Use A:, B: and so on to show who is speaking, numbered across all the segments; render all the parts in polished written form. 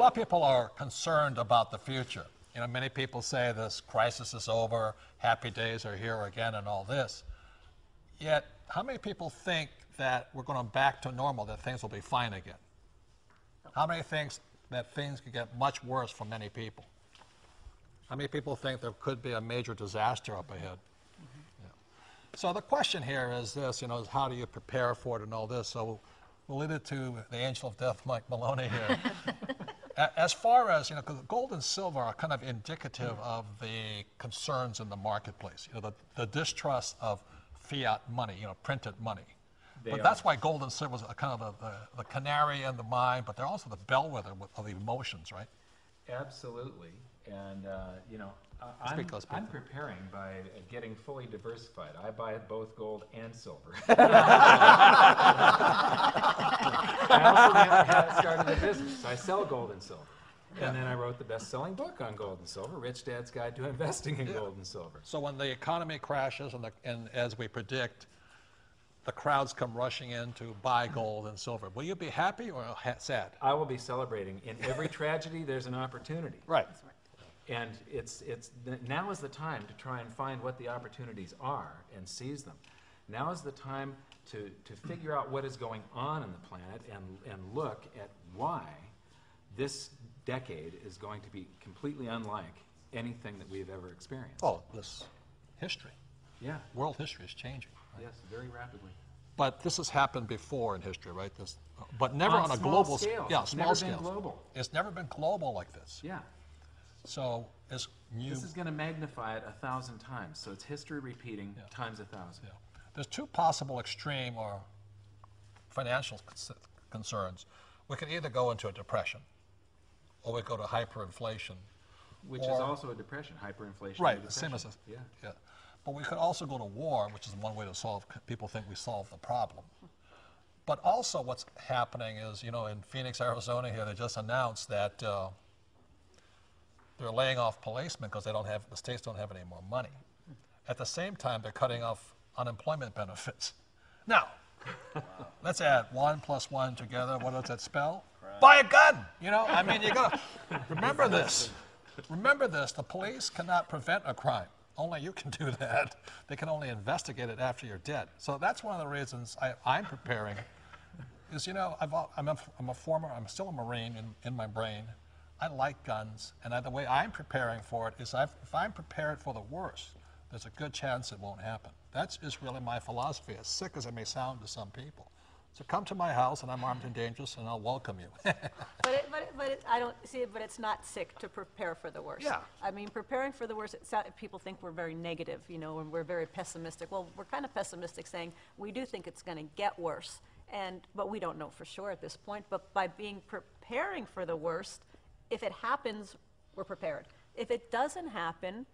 A: lot of people are concerned about the future. You know, many people say this crisis is over, happy days are here again and all this. Yet, how many people think that we're going back to normal, that things will be fine again? How many think that things could get much worse for many people? How many people think there could be a major disaster up ahead? Yeah. So the question here is this, you know, is how do you prepare for it and all this? So we'll leave it to the angel of death, Mike Maloney here. As far as, you know, because gold and silver are kind of indicative of the concerns in the marketplace, you know, the distrust of fiat money, you know, printed money. But that's why gold and silver is kind of the canary in the mine, but they're also the bellwether of the emotions, right?
B: Absolutely. And, you know, I'm preparing by getting fully diversified. I buy both gold and silver. I also have started a business. I sell gold and silver. And then I wrote the best-selling book on gold and silver, Rich Dad's Guide to Investing in Gold and Silver.
A: So when the economy crashes and as we predict, the crowds come rushing in to buy gold and silver, will you be happy or sad?
B: I will be celebrating. In every tragedy, there's an opportunity.
A: Right.
B: And now is the time to try and find what the opportunities are and seize them. Now is the time to figure out what is going on in the planet and look at why this decade is going to be completely unlike anything that we've ever experienced.
A: Oh, this history.
B: Yeah.
A: World history is changing. Right?
B: Yes, very rapidly.
A: But this has happened before in history, right? But never on a global scale. Yeah, small scale.
B: It's never been global.
A: It's never been global like this.
B: Yeah.
A: So this
B: is going to magnify it 1,000 times. So it's history repeating times 1,000.
A: Yeah. There's two possible extreme or financial concerns. We could either go into a depression, or we go to hyperinflation,
B: which is also a depression, hyperinflation.
A: Right, the same as
B: yeah.
A: But we could also go to war, which is one way to solve. People think we solve the problem. But also, what's happening is, you know, in Phoenix, Arizona, here they just announced that they're laying off policemen because the states don't have any more money. At the same time, they're cutting off unemployment benefits. Now, let's add 1 + 1 together. What does that spell? Crap. Buy a gun. You know, I mean, you gotta remember this. Remember this. The police cannot prevent a crime. Only you can do that. They can only investigate it after you're dead. So that's one of the reasons I'm preparing. Is, you know, I'm still a Marine in my brain. I like guns, and the way I'm preparing for it is if I'm prepared for the worst, there's a good chance it won't happen. That's just really my philosophy, as sick as it may sound to some people. So come to my house, and I'm armed and dangerous, and I'll welcome you.
C: I don't see it, but it's not sick to prepare for the worst.
A: Yeah.
C: I mean, preparing for the worst, people think we're very negative, you know, and we're very pessimistic. Well, we're kind of pessimistic, saying we do think it's going to get worse, but we don't know for sure at this point. But by preparing for the worst, if it happens, we're prepared. If it doesn't happen,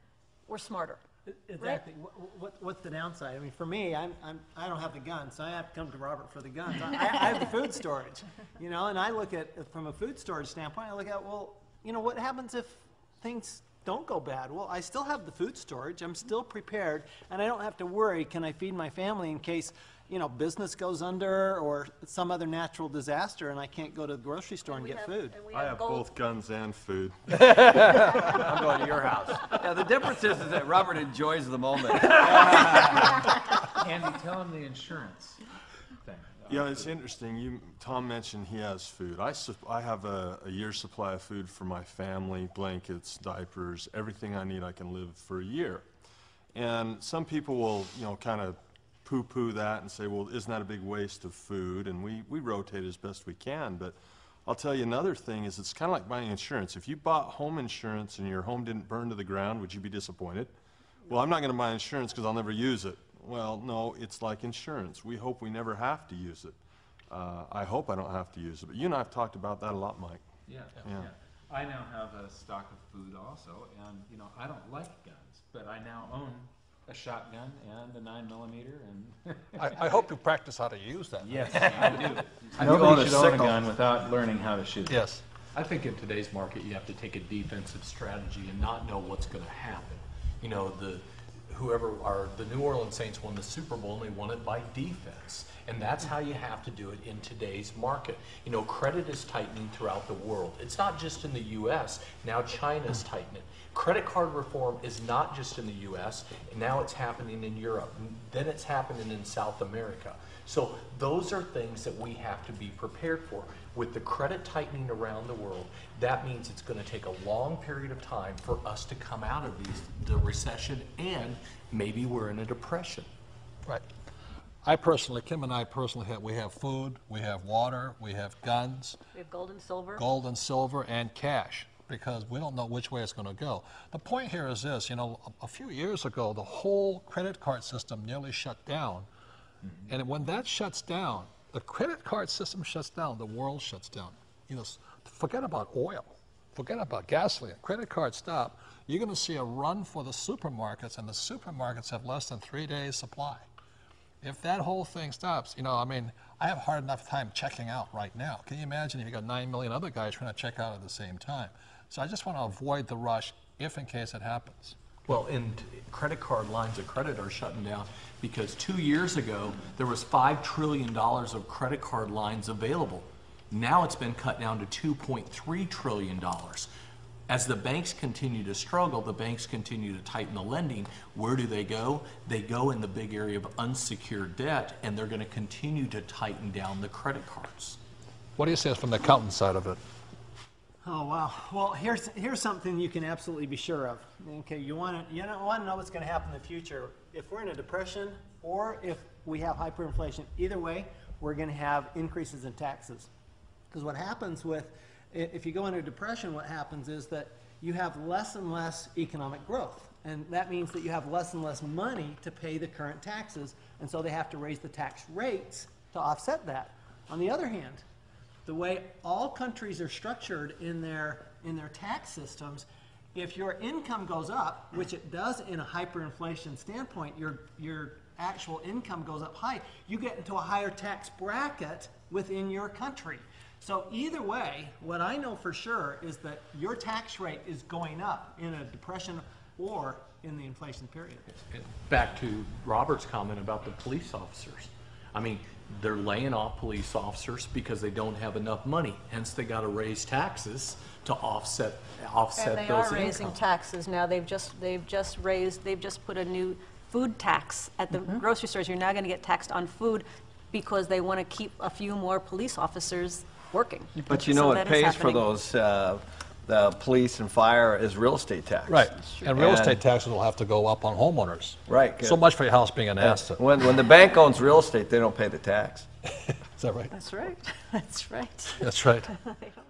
C: we're smarter.
D: Exactly. Right? What's the downside? I mean, for me, I don't have the guns, so I have to come to Robert for the guns. I have the food storage, you know, and I look at, from a food storage standpoint, I look at, well, you know, what happens if things don't go bad? Well, I still have the food storage. I'm still prepared, and I don't have to worry, can I feed my family in case, you know, business goes under or some other natural disaster and I can't go to the grocery store and get food.
E: I have both guns and food.
F: I'm going to your house. Yeah, the difference is that Robert enjoys the moment.
B: Andy, tell him the insurance thing.
E: Yeah, it's interesting. Tom mentioned he has food. I have a year's supply of food for my family, blankets, diapers, everything I need. I can live for a year. And some people will, you know, kind of poo-poo that and say, well, isn't that a big waste of food? And we rotate as best we can. But I'll tell you another thing is it's kind of like buying insurance. If you bought home insurance and your home didn't burn to the ground, would you be disappointed? Well, I'm not going to buy insurance because I'll never use it. Well, no, it's like insurance. We hope we never have to use it. I hope I don't have to use it. But you and I have talked about that a lot, Mike.
B: Yeah. I now have a stock of food also, and, you know, I don't like guns, but I now own a shotgun and a 9mm, and
A: I hope you practice how to use that.
B: Yes, I do. Nobody should own a gun without learning how to shoot.
A: Yes.
G: I think in today's market, you have to take a defensive strategy and not know what's going to happen. You know, the New Orleans Saints won the Super Bowl, and they won it by defense. And that's how you have to do it in today's market. You know, credit is tightening throughout the world. It's not just in the U.S. Now China's tightening. Credit card reform is not just in the U.S. and now it's happening in Europe. Then it's happening in South America. So those are things that we have to be prepared for. With the credit tightening around the world, that means it's going to take a long period of time for us to come out of the recession, and maybe we're in a depression.
A: Right. Kim and I personally we have food, we have water, we have guns.
C: We have gold and silver.
A: Gold and silver and cash, because we don't know which way it's going to go. The point here is this, you know, a few years ago, the whole credit card system nearly shut down. Mm-hmm. And when that shuts down, the credit card system shuts down, the world shuts down. You know, forget about oil, forget about gasoline, credit cards stop. You're going to see a run for the supermarkets, and the supermarkets have less than 3 days supply. If that whole thing stops, you know, I mean, I have a hard enough time checking out right now. Can you imagine if you got 9 million other guys trying to check out at the same time? So I just want to avoid the rush if in case it happens.
G: Well, and credit card lines of credit are shutting down because 2 years ago, there was $5 trillion of credit card lines available. Now it's been cut down to $2.3 trillion. As the banks continue to struggle, the banks continue to tighten the lending. Where do they go? They go in the big area of unsecured debt, and they're going to continue to tighten down the credit cards.
A: What do you say from the accountant side of it?
D: Oh, wow. Well, here's something you can absolutely be sure of. Okay, you don't want to know what's going to happen in the future. If we're in a depression or if we have hyperinflation, either way, we're going to have increases in taxes. Because what happens if you go into a depression, what happens is that you have less and less economic growth. And that means that you have less and less money to pay the current taxes. And so they have to raise the tax rates to offset that. On the other hand, the way all countries are structured in their tax systems, if your income goes up, which it does in a hyperinflation standpoint, your actual income goes up high, you get into a higher tax bracket within your country. So either way, what I know for sure is that your tax rate is going up in a depression or in the inflation period.
G: Back to Robert's comment about the police officers. I mean, they're laying off police officers because they don't have enough money. Hence, they got to raise taxes to offset those
C: And they are raising
G: incomes.
C: taxes now. They've just put a new food tax at the grocery stores. You're now going to get taxed on food because they want to keep a few more police officers working.
F: But you
C: So
F: know what
C: that is
F: pays for
C: happening.
F: those, the police and fire is real estate tax.
A: Right, and real estate taxes will have to go up on homeowners.
F: Right.
A: So much for your house being an asset.
F: When the bank owns real estate, they don't pay the tax.
A: Is that right?
C: That's right. That's right.
A: That's right.
C: They don't